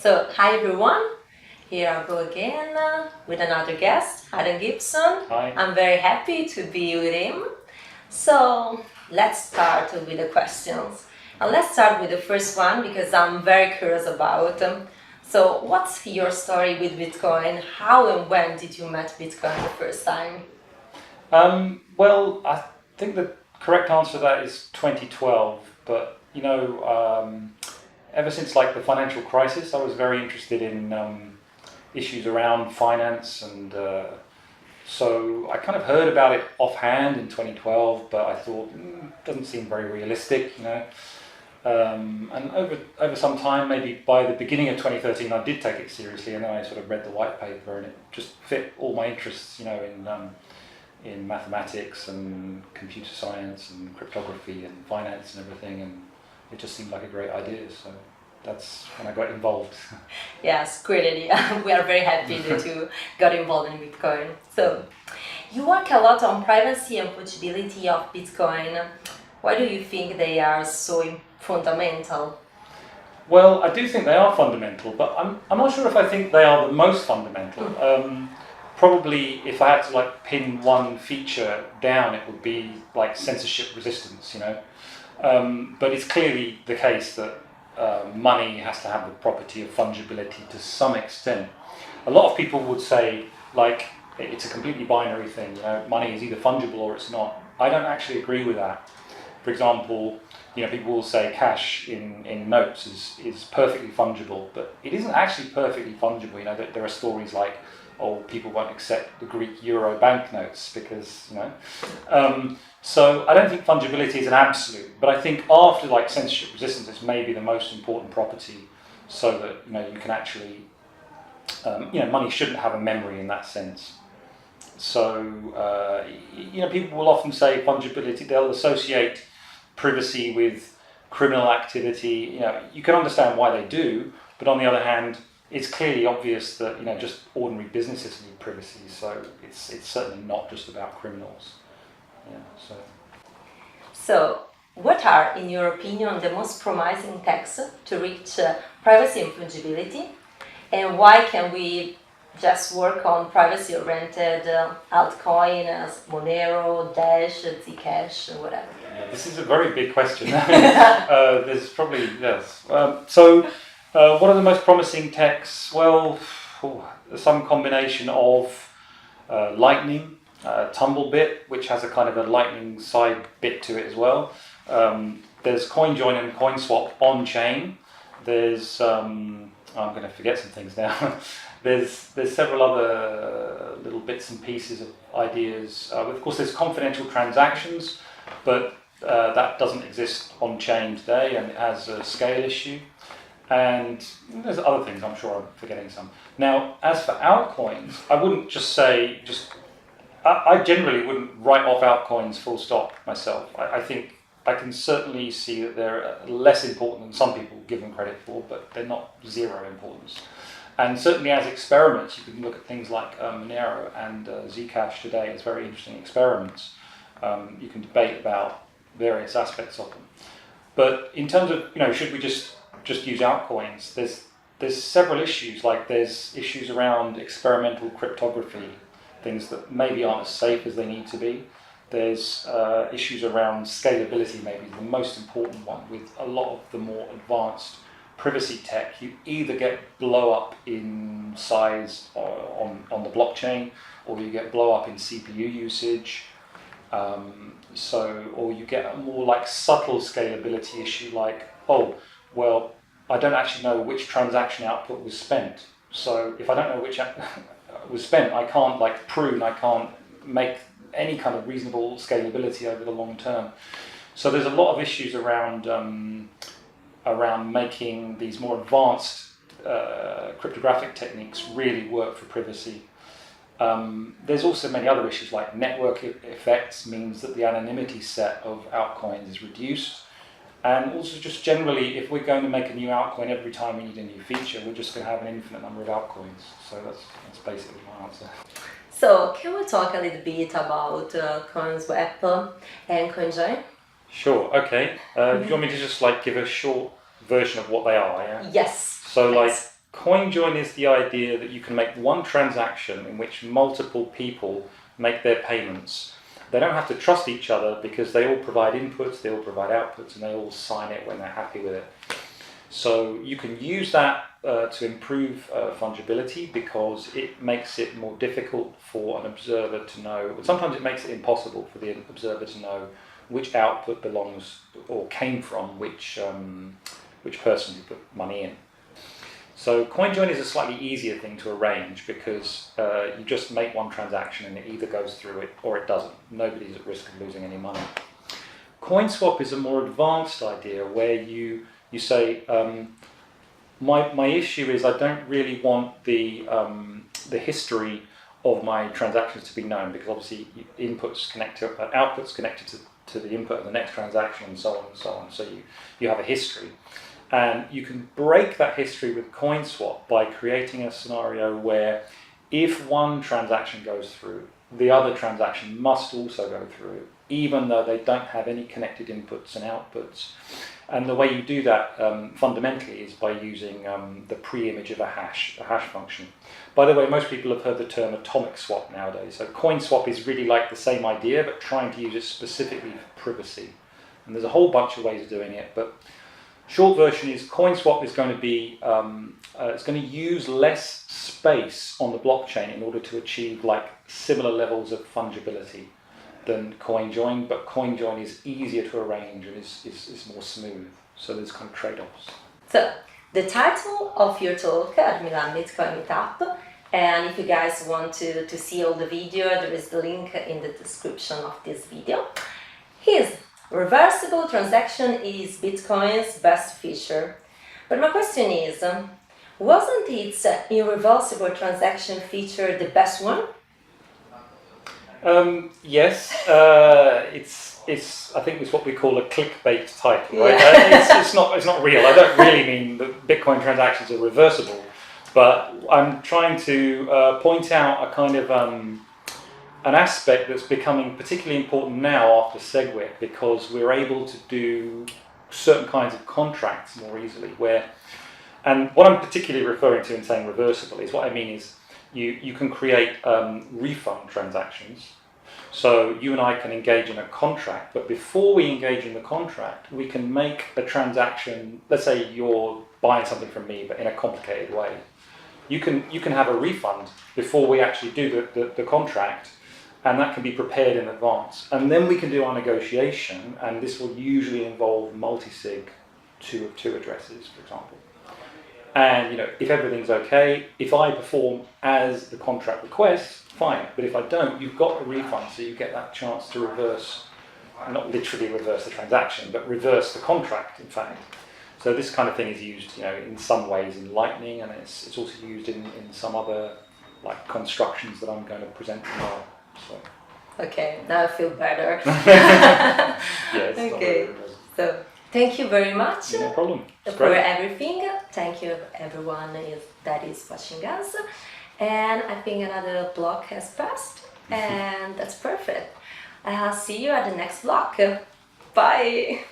So, hi everyone, here I go again with another guest, Gibson. Hi. I'm very happy to be with him. So, let's start with the questions. And let's start with the first one because I'm very curious about. So, what's your story with Bitcoin? How and when did you met Bitcoin the first time? Well, I think the correct answer to that is 2012. But ever since like the financial crisis, I was very interested in issues around finance, and so I kind of heard about it offhand in 2012. But I thought it doesn't seem very realistic. And over some time, maybe by the beginning of 2013, I did take it seriously, and then I sort of read the white paper, and it just fit all my interests, in mathematics and computer science and cryptography and finance and everything, and it just seemed like a great idea. So that's when I got involved. Yes, great idea. We are very happy that you got involved in Bitcoin. So, you work a lot on privacy and fungibility of Bitcoin. Why do you think they are so fundamental? Well, I do think they are fundamental, but I'm not sure if I think they are the most fundamental. Probably, if I had to like pin one feature down, it would be like censorship resistance. But it's clearly the case that money has to have the property of fungibility to some extent. A lot of people would say like it's a completely binary thing. Money is either fungible or it's not. I don't actually agree with that. For example, people will say cash in notes is perfectly fungible, but it isn't actually perfectly fungible. There are stories like, people won't accept the Greek euro banknotes because, So I don't think fungibility is an absolute, but I think after like censorship resistance, it's maybe the most important property, so that you can actually, money shouldn't have a memory in that sense. So people will often say fungibility. They'll associate privacy with criminal activity. You can understand why they do, but on the other hand, it's clearly obvious that just ordinary businesses need privacy. So it's certainly not just about criminals. Yeah. So, what are, in your opinion, the most promising techs to reach privacy and fungibility? And why can we just work on privacy-oriented altcoin as Monero, Dash, Zcash, and whatever? Yeah, this is a very big question. There's probably, yes. What are the most promising techs? Well, some combination of Lightning, Tumblebit, which has a kind of a Lightning side bit to it as well. There's CoinJoin and CoinSwap on chain. There's I'm going to forget some things now. There's several other little bits and pieces of ideas. Of course, there's confidential transactions, but that doesn't exist on chain today, and it has a scale issue. And there's other things, I'm sure I'm forgetting some. Now, as for altcoins, I wouldn't just say, I generally wouldn't write off altcoins full stop myself. I think I can certainly see that they're less important than some people give them credit for, but they're not zero importance. And certainly as experiments, you can look at things like Monero and Zcash today as very interesting experiments. You can debate about various aspects of them. But in terms of, should we just use altcoins, there's several issues. Like there's issues around experimental cryptography, things that maybe aren't as safe as they need to be. There's issues around scalability, maybe the most important one. With a lot of the more advanced privacy tech, you either get blow up in size on the blockchain, or you get blow up in CPU usage. Or you get a more like subtle scalability issue, like, I don't actually know which transaction output was spent. So if I don't know which was spent, I can't prune, I can't make any kind of reasonable scalability over the long term. So there's a lot of issues around making these more advanced cryptographic techniques really work for privacy. There's also many other issues, like network effects means that the anonymity set of altcoins is reduced. And also just generally, if we're going to make a new altcoin every time we need a new feature, we're just going to have an infinite number of altcoins. So that's basically my answer. So can we talk a little bit about CoinSwap and CoinJoin? Sure, okay. Do you want me to just give a short version of what they are, yeah? Yes. So thanks. Coin join is the idea that you can make one transaction in which multiple people make their payments. They don't have to trust each other because they all provide inputs, they all provide outputs, and they all sign it when they're happy with it. So you can use that to improve fungibility because it makes it more difficult for an observer to know, sometimes it makes it impossible for the observer to know which output belongs or came from which person who put money in. So coin join is a slightly easier thing to arrange because you just make one transaction and it either goes through it or it doesn't. Nobody's at risk of losing any money. Coin swap is a more advanced idea where you say, my issue is I don't really want the history of my transactions to be known because obviously outputs connected to the input of the next transaction and so on and so on. So you have a history. And you can break that history with coin swap by creating a scenario where if one transaction goes through, the other transaction must also go through, even though they don't have any connected inputs and outputs. And the way you do that fundamentally is by using the pre-image of a hash function. By the way, most people have heard the term atomic swap nowadays. So coin swap is really like the same idea, but trying to use it specifically for privacy. And there's a whole bunch of ways of doing it, but short version is coin swap is going to be, it's going to use less space on the blockchain in order to achieve like similar levels of fungibility than coin join, but coin join is easier to arrange and is more smooth. So there's kind of trade-offs. So the title of your talk at Milan Bitcoin Meetup, and if you guys want to see all the video, there is the link in the description of this video, is Reversible transaction is Bitcoin's best feature. But my question is, wasn't its irreversible transaction feature the best one? Yes, it's I think it's what we call a clickbait title, right? Yeah. It's not real. I don't really mean that Bitcoin transactions are reversible, but I'm trying to point out a kind of an aspect that's becoming particularly important now after SegWit because we're able to do certain kinds of contracts more easily. And what I'm particularly referring to in saying reversible is what I mean is you can create refund transactions. So you and I can engage in a contract, but before we engage in the contract, we can make a transaction. Let's say you're buying something from me, but in a complicated way. You can have a refund before we actually do the contract, and that can be prepared in advance. And then we can do our negotiation, and this will usually involve multi-sig 2 of 2 addresses, for example. And if everything's okay, if I perform as the contract requests, fine. But if I don't, you've got a refund, so you get that chance to reverse, not literally reverse the transaction, but reverse the contract, in fact. So this kind of thing is used, in some ways in Lightning, and it's also used in some other constructions that I'm going to present tomorrow. So. Okay, now I feel better. Yes. Okay, so thank you very much. No problem. It's for great. everything. Thank you everyone that is watching us. And I think another block has passed, and that's perfect. I'll see you at the next block. Bye.